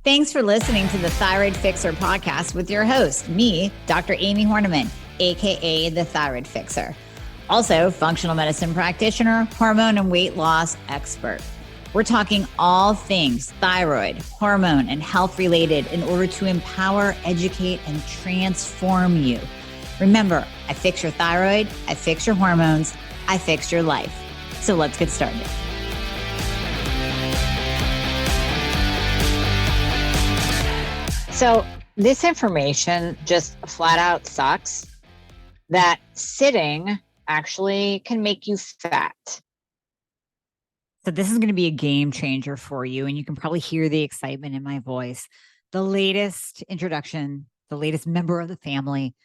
Thanks for listening to the Thyroid Fixxr podcast with your host, me, Dr. Amie Hornaman, aka the Thyroid Fixxr. Also, functional medicine practitioner, hormone and weight loss expert. We're talking all things thyroid, hormone, and health related in order to empower, educate, and transform you. Remember, I fix your thyroid, I fix your hormones, I fix your life. So let's get started. So this information just flat out sucks that sitting actually can make you fat. So this is going to be a game changer for you, and you can probably hear the excitement in my voice. The latest introduction, the latest member of the family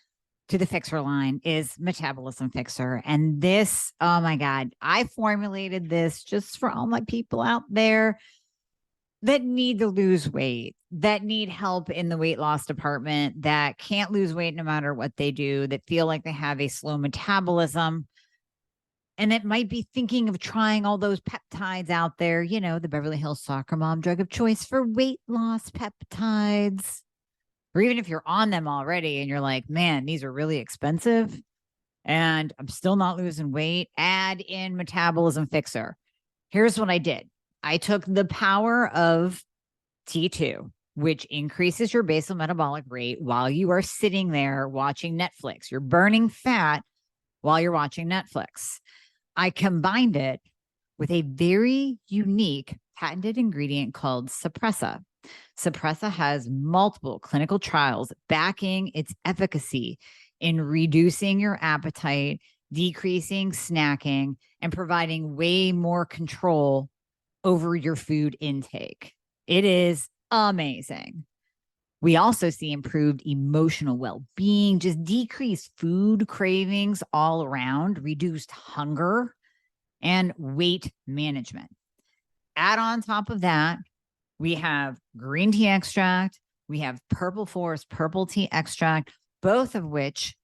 to the Fixxr line is Metabolism Fixxr. And this, oh my God, I formulated this just for all my people out there that need to lose weight, that need help in the weight loss department, that can't lose weight no matter what they do, that feel like they have a slow metabolism, and that might be thinking of trying all those peptides out there, you know, the Beverly Hills soccer mom drug of choice for weight loss peptides. Or even if you're on them already and you're like, man, these are really expensive and I'm still not losing weight, add in Metabolism Fixxr. Here's what I did. I took the power of T2, which increases your basal metabolic rate while you are sitting there watching Netflix. You're burning fat while you're watching Netflix. I combined it with a very unique patented ingredient called Suppressa. Suppressa has multiple clinical trials backing its efficacy in reducing your appetite, decreasing snacking, and providing way more control over your food intake. It is amazing. We also see improved emotional well-being, just decreased food cravings all around, reduced hunger, and weight management. Add on top of that, we have green tea extract, we have purple forest purple tea extract, both of which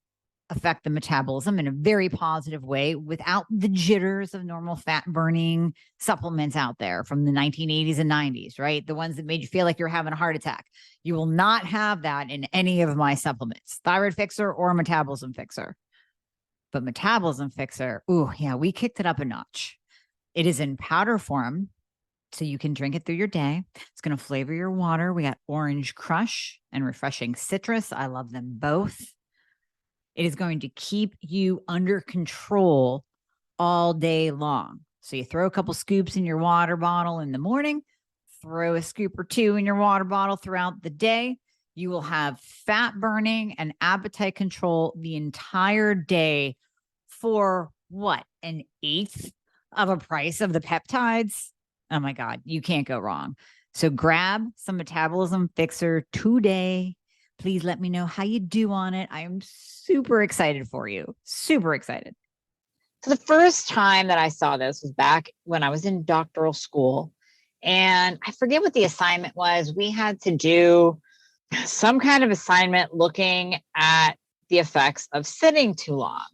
affect the metabolism in a very positive way without the jitters of normal fat burning supplements out there from the 1980s and 90s, right? The ones that made you feel like you're having a heart attack. You will not have that in any of my supplements, Thyroid Fixxr or Metabolism Fixxr. But Metabolism Fixxr, ooh, yeah, we kicked it up a notch. It is in powder form, so you can drink it through your day. It's going to flavor your water. We got orange crush and refreshing citrus. I love them both. It is going to keep you under control all day long. So you throw a couple scoops in your water bottle in the morning, throw a scoop or two in your water bottle throughout the day. You will have fat burning and appetite control the entire day for what? An eighth of a price of the peptides? Oh my God, you can't go wrong. So grab some Metabolism Fixxr today. Please let me know how you do on it. I am super excited for you. Super excited. So the first time that I saw this was back when I was in doctoral school. And I forget what the assignment was. We had to do some kind of assignment looking at the effects of sitting too long.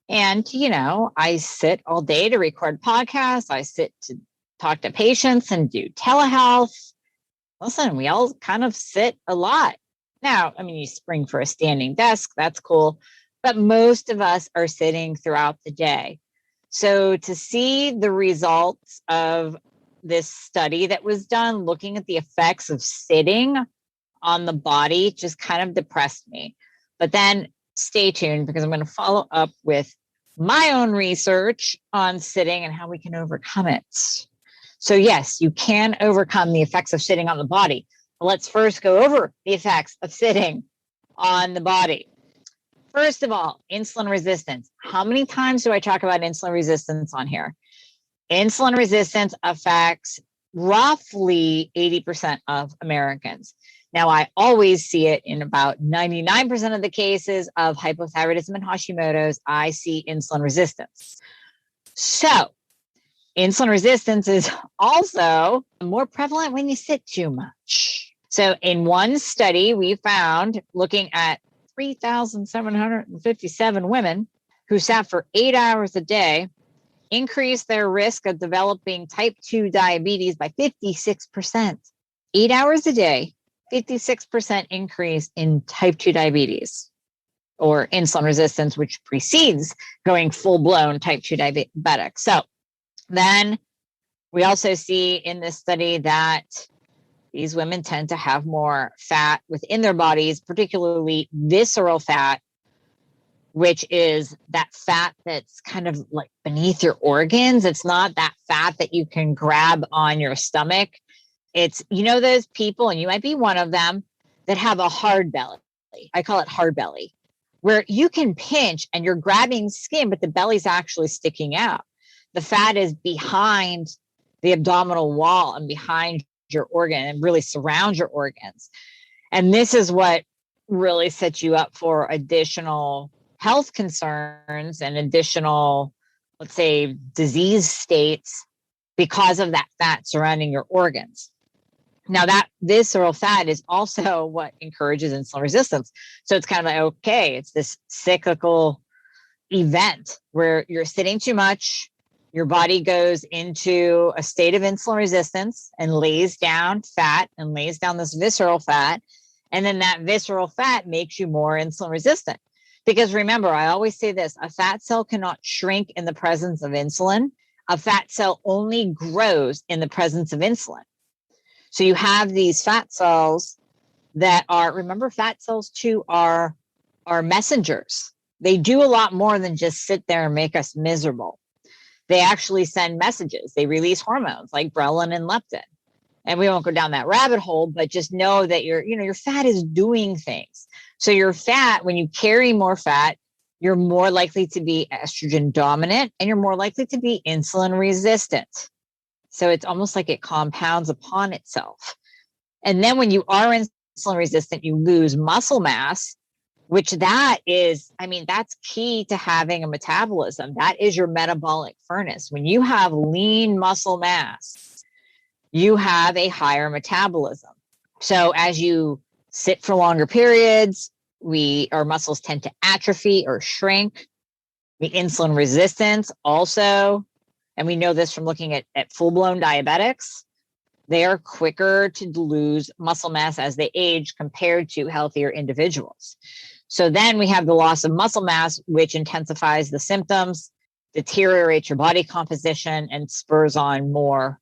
And, you know, I sit all day to record podcasts. I sit to talk to patients and do telehealth. Listen, we all kind of sit a lot. Now, I mean, you spring for a standing desk, that's cool, but most of us are sitting throughout the day. So to see the results of this study that was done looking at the effects of sitting on the body just kind of depressed me. But then stay tuned because I'm going to follow up with my own research on sitting and how we can overcome it. So yes, you can overcome the effects of sitting on the body. Let's first go over the effects of sitting on the body. First of all, insulin resistance. How many times do I talk about insulin resistance on here? Insulin resistance affects roughly 80% of Americans. Now, I always see it in about 99% of the cases of hypothyroidism and Hashimoto's. I see insulin resistance. So insulin resistance is also more prevalent when you sit too much. So in one study, we found looking at 3,757 women who sat for 8 hours a day, increased their risk of developing type 2 diabetes by 56%. 8 hours a day, 56% increase in type 2 diabetes or insulin resistance, which precedes going full-blown type 2 diabetic. So then we also see in this study that these women tend to have more fat within their bodies, particularly visceral fat, which is that fat that's kind of like beneath your organs. It's not that fat that you can grab on your stomach. It's, those people, and you might be one of them, that have a hard belly. I call it hard belly, where you can pinch and you're grabbing skin, but the belly's actually sticking out. The fat is behind the abdominal wall and behind your organ and really surrounds your organs. And this is what really sets you up for additional health concerns and additional, let's say, disease states because of that fat surrounding your organs. Now, that visceral fat is also what encourages insulin resistance. So it's kind of like, okay, it's this cyclical event where you're sitting too much, your body goes into a state of insulin resistance and lays down fat and lays down this visceral fat. And then that visceral fat makes you more insulin resistant. Because remember, I always say this, a fat cell cannot shrink in the presence of insulin. A fat cell only grows in the presence of insulin. So you have these fat cells that are, remember, fat cells too are messengers. They do a lot more than just sit there and make us miserable. They actually send messages. They release hormones like ghrelin and leptin. And we won't go down that rabbit hole, but just know that your fat is doing things. So your fat, when you carry more fat, you're more likely to be estrogen dominant and you're more likely to be insulin resistant. So it's almost like it compounds upon itself. And then when you are insulin resistant, you lose muscle mass, which that's key to having a metabolism. That is your metabolic furnace. When you have lean muscle mass, you have a higher metabolism. So as you sit for longer periods, our muscles tend to atrophy or shrink. The insulin resistance also, and we know this from looking at full-blown diabetics, they are quicker to lose muscle mass as they age compared to healthier individuals. So then we have the loss of muscle mass, which intensifies the symptoms, deteriorates your body composition, and spurs on more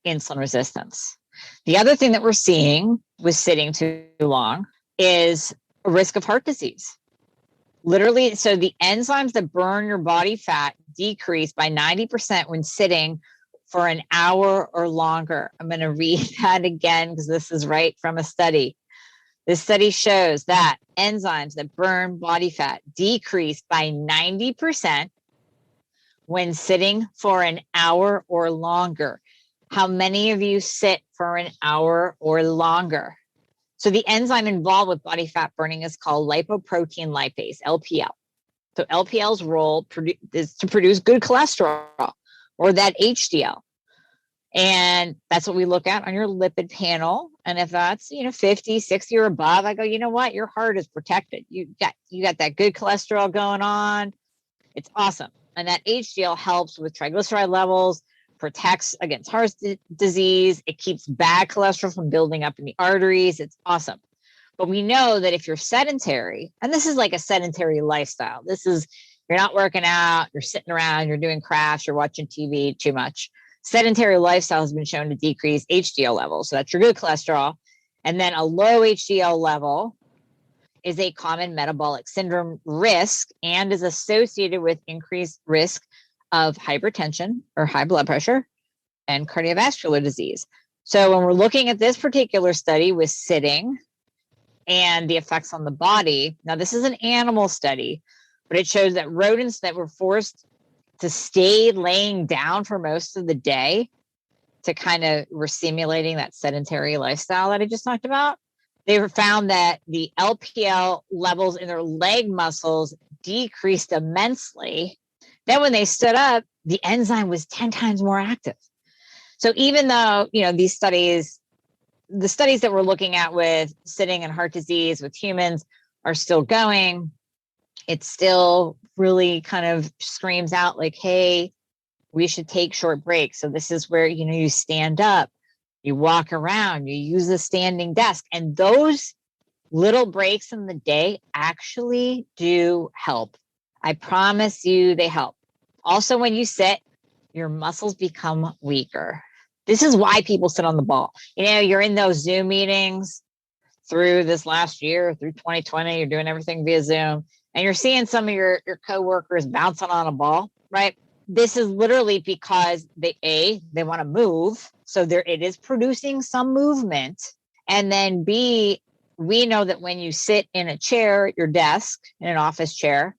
insulin resistance. The other thing that we're seeing with sitting too long is a risk of heart disease. Literally, so the enzymes that burn your body fat decrease by 90% when sitting for an hour or longer. I'm going to read that again because this is right from a study. This study shows that enzymes that burn body fat decrease by 90% when sitting for an hour or longer. How many of you sit for an hour or longer? So the enzyme involved with body fat burning is called lipoprotein lipase, LPL. So LPL's role is to produce good cholesterol or that HDL. And that's what we look at on your lipid panel. And if that's, 50, 60 or above, I go, you know what? Your heart is protected. You got that good cholesterol going on. It's awesome. And that HDL helps with triglyceride levels, protects against heart disease. It keeps bad cholesterol from building up in the arteries. It's awesome. But we know that if you're sedentary, and this is like a sedentary lifestyle, you're not working out, you're sitting around, you're doing crafts, you're watching TV too much. Sedentary lifestyle has been shown to decrease HDL levels. So that's your good cholesterol. And then a low HDL level is a common metabolic syndrome risk and is associated with increased risk of hypertension or high blood pressure and cardiovascular disease. So when we're looking at this particular study with sitting and the effects on the body, now this is an animal study, but it shows that rodents that were forced to stay laying down for most of the day to were simulating that sedentary lifestyle that I just talked about. They found that the LPL levels in their leg muscles decreased immensely. Then when they stood up, the enzyme was 10 times more active. So even though, the studies that we're looking at with sitting and heart disease with humans are still going, it still really kind of screams out like, hey, we should take short breaks. So this is where, you stand up, You walk around, you use a standing desk, and those little breaks in the day actually do help. I promise you they help. Also, when you sit, your muscles become weaker. This is why people sit on the ball. You're in those Zoom meetings through this last year, through 2020, you're doing everything via Zoom, and you're seeing some of your coworkers bouncing on a ball, right? This is literally because they want to move. So it is producing some movement. And then B, we know that when you sit in a chair, your desk, in an office chair,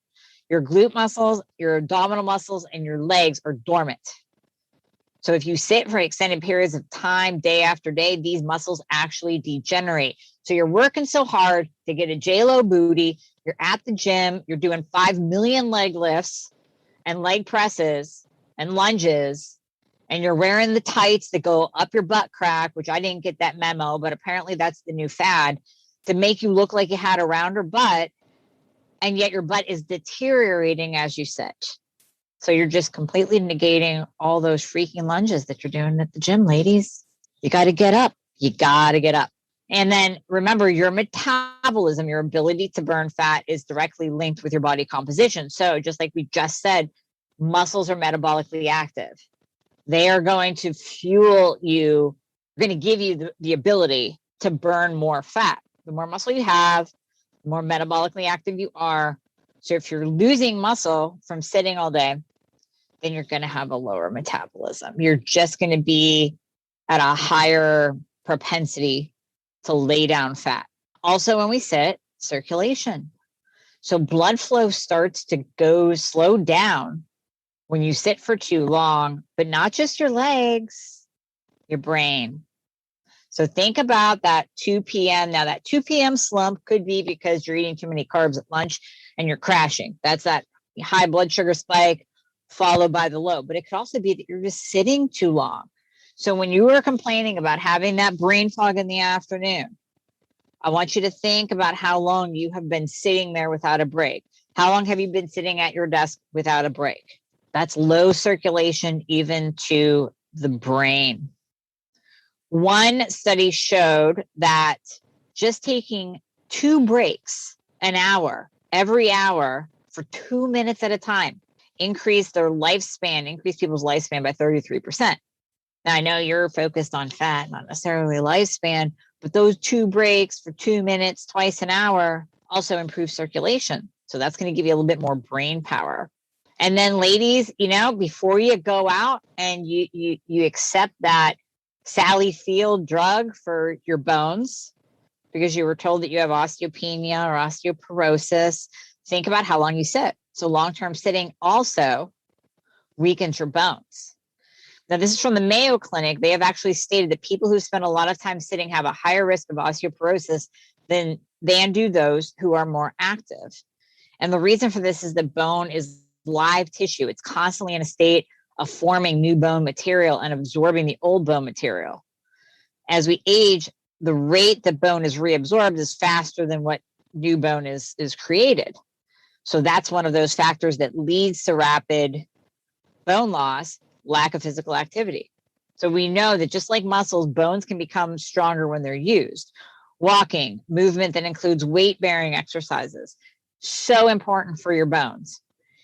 your glute muscles, your abdominal muscles, and your legs are dormant. So if you sit for extended periods of time, day after day, these muscles actually degenerate. So you're working so hard to get a J-Lo booty. You're at the gym. You're doing 5 million leg lifts and leg presses and lunges. And you're wearing the tights that go up your butt crack, which I didn't get that memo, but apparently that's the new fad, to make you look like you had a rounder butt. And yet your butt is deteriorating as you sit. So you're just completely negating all those freaking lunges that you're doing at the gym, ladies. You got to get up. You got to get up. And then remember, your metabolism, your ability to burn fat is directly linked with your body composition. So just like we just said, muscles are metabolically active. They are going to fuel you, going to give you the ability to burn more fat. The more muscle you have, the more metabolically active you are. So if you're losing muscle from sitting all day, then you're going to have a lower metabolism. You're just going to be at a higher propensity to lay down fat. Also, when we sit, circulation. So blood flow starts to slow down when you sit for too long, but not just your legs, your brain. So think about that 2 p.m. Now that 2 p.m. slump could be because you're eating too many carbs at lunch and you're crashing. That's that high blood sugar spike followed by the low. But it could also be that you're just sitting too long. So when you were complaining about having that brain fog in the afternoon, I want you to think about how long you have been sitting there without a break. How long have you been sitting at your desk without a break? That's low circulation even to the brain. One study showed that just taking 2 breaks an hour, every hour for 2 minutes at a time, increased people's lifespan by 33%. Now, I know you're focused on fat, not necessarily lifespan, but those 2 breaks for 2 minutes, twice an hour, also improve circulation. So that's going to give you a little bit more brain power. And then ladies, before you go out and you accept that Sally Field drug for your bones, because you were told that you have osteopenia or osteoporosis, think about how long you sit. So long-term sitting also weakens your bones. Now, this is from the Mayo Clinic. They have actually stated that people who spend a lot of time sitting have a higher risk of osteoporosis than do those who are more active. And the reason for this is the bone is live tissue. It's constantly in a state of forming new bone material and absorbing the old bone material. As we age, the rate that bone is reabsorbed is faster than what new bone is created. So that's one of those factors that leads to rapid bone loss, lack of physical activity. So we know that just like muscles, bones can become stronger when they're used. Walking, movement that includes weight-bearing exercises, so important for your bones.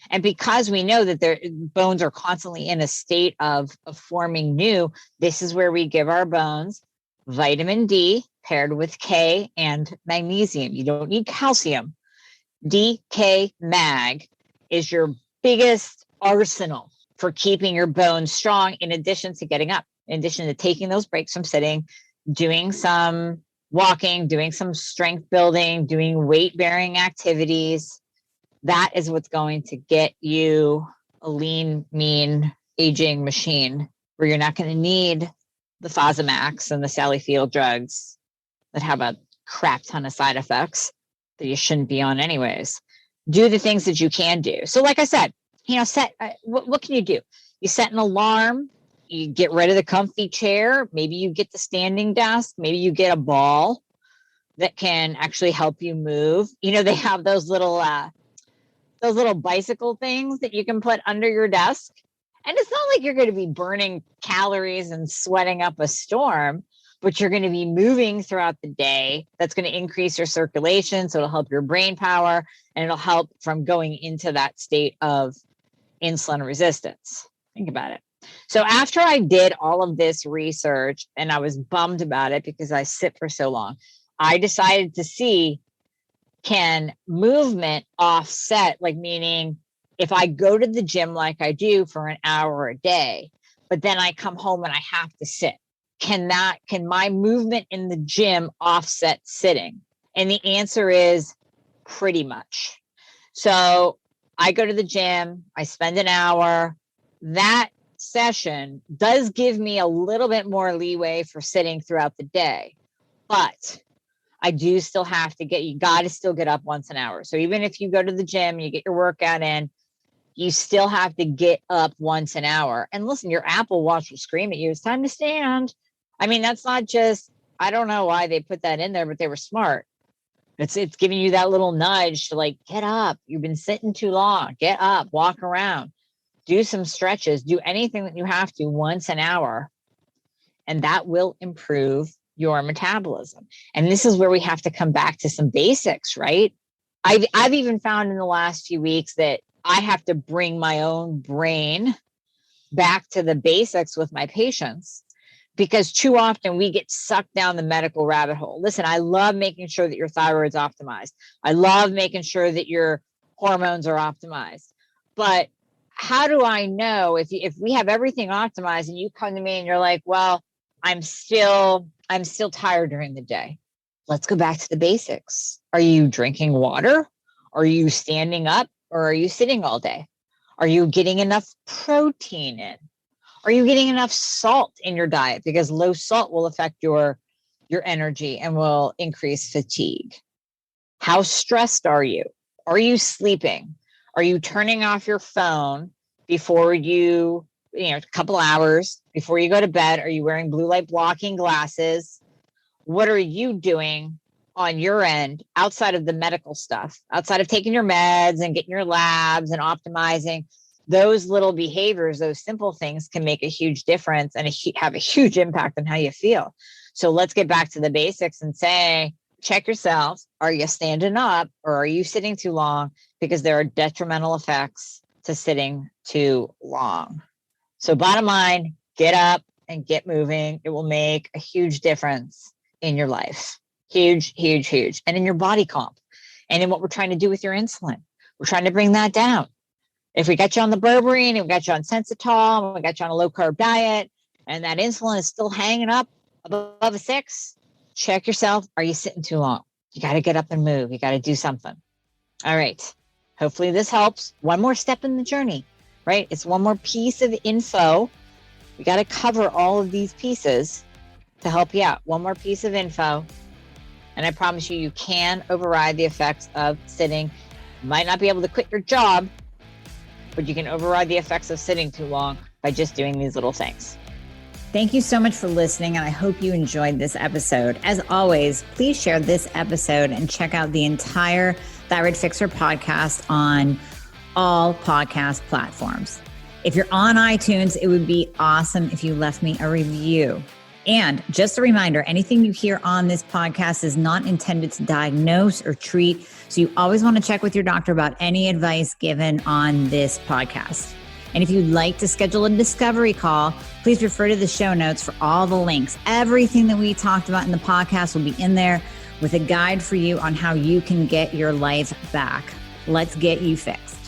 And because we know that their bones are constantly in a state of forming new, this is where we give our bones vitamin D paired with K and magnesium. You don't need calcium. D, K, mag is your biggest arsenal for keeping your bones strong, in addition to getting up, in addition to taking those breaks from sitting, doing some walking, doing some strength building, doing weight-bearing activities. That is what's going to get you a lean, mean, aging machine where you're not going to need the Fosamax and the Sally Field drugs that have a crap ton of side effects that you shouldn't be on anyways. Do the things that you can do. So like I said, what can you do? You set an alarm, you get rid of the comfy chair, maybe you get the standing desk, maybe you get a ball that can actually help you move. They have those little bicycle things that you can put under your desk. And it's not like you're going to be burning calories and sweating up a storm, but you're going to be moving throughout the day. That's going to increase your circulation. So it'll help your brain power, and it'll help from going into that state of insulin resistance. Think about it. So after I did all of this research, and I was bummed about it because I sit for so long, I decided to see, can movement offset, like meaning if I go to the gym like I do for an hour a day, but then I come home and I have to sit, can my movement in the gym offset sitting? And the answer is pretty much. So I go to the gym, I spend an hour. That session does give me a little bit more leeway for sitting throughout the day, but I do still have to you got to still get up once an hour. So even if you go to the gym, you get your workout in, you still have to get up once an hour. And listen, your Apple Watch will scream at you, it's time to stand. I mean, that's not just, I don't know why they put that in there, but they were smart. It's giving you that little nudge to like, get up. You've been sitting too long. Get up, walk around, do some stretches, do anything that you have to once an hour. And that will improve your metabolism. And this is where we have to come back to some basics, right? I've even found in the last few weeks that I have to bring my own brain back to the basics with my patients, because too often we get sucked down the medical rabbit hole. Listen, I love making sure that your thyroid's optimized. I love making sure that your hormones are optimized. But how do I know if we have everything optimized and you come to me and you're like, well, I'm still tired during the day. Let's go back to the basics. Are you drinking water? Are you standing up, or are you sitting all day? Are you getting enough protein in? Are you getting enough salt in your diet? Because low salt will affect your energy and will increase fatigue. How stressed are you? Are you sleeping? Are you turning off your phone before a couple hours before you go to bed? Are you wearing blue light blocking glasses? What are you doing on your end outside of the medical stuff, outside of taking your meds and getting your labs and optimizing? Those little behaviors, those simple things can make a huge difference and have a huge impact on how you feel. So let's get back to the basics and say, check yourself. Are you standing up, or are you sitting too long? Because there are detrimental effects to sitting too long. So bottom line, get up and get moving. It will make a huge difference in your life. Huge, huge, huge. And in your body comp, and in what we're trying to do with your insulin. We're trying to bring that down. If we got you on the berberine, and we got you on Sensitol, and we got you on a low carb diet, and that insulin is still hanging up above a 6, check yourself. Are you sitting too long? You got to get up and move. You got to do something. All right. Hopefully this helps. One more step in the journey, right? It's one more piece of info. We got to cover all of these pieces to help you out. One more piece of info. And I promise you, you can override the effects of sitting. You might not be able to quit your job, but you can override the effects of sitting too long by just doing these little things. Thank you so much for listening, and I hope you enjoyed this episode. As always, please share this episode and check out the entire Thyroid Fixxr podcast on all podcast platforms. If you're on iTunes, it would be awesome if you left me a review. And just a reminder, anything you hear on this podcast is not intended to diagnose or treat, so you always want to check with your doctor about any advice given on this podcast. And if you'd like to schedule a discovery call, please refer to the show notes for all the links. Everything that we talked about in the podcast will be in there with a guide for you on how you can get your life back. Let's get you fixed.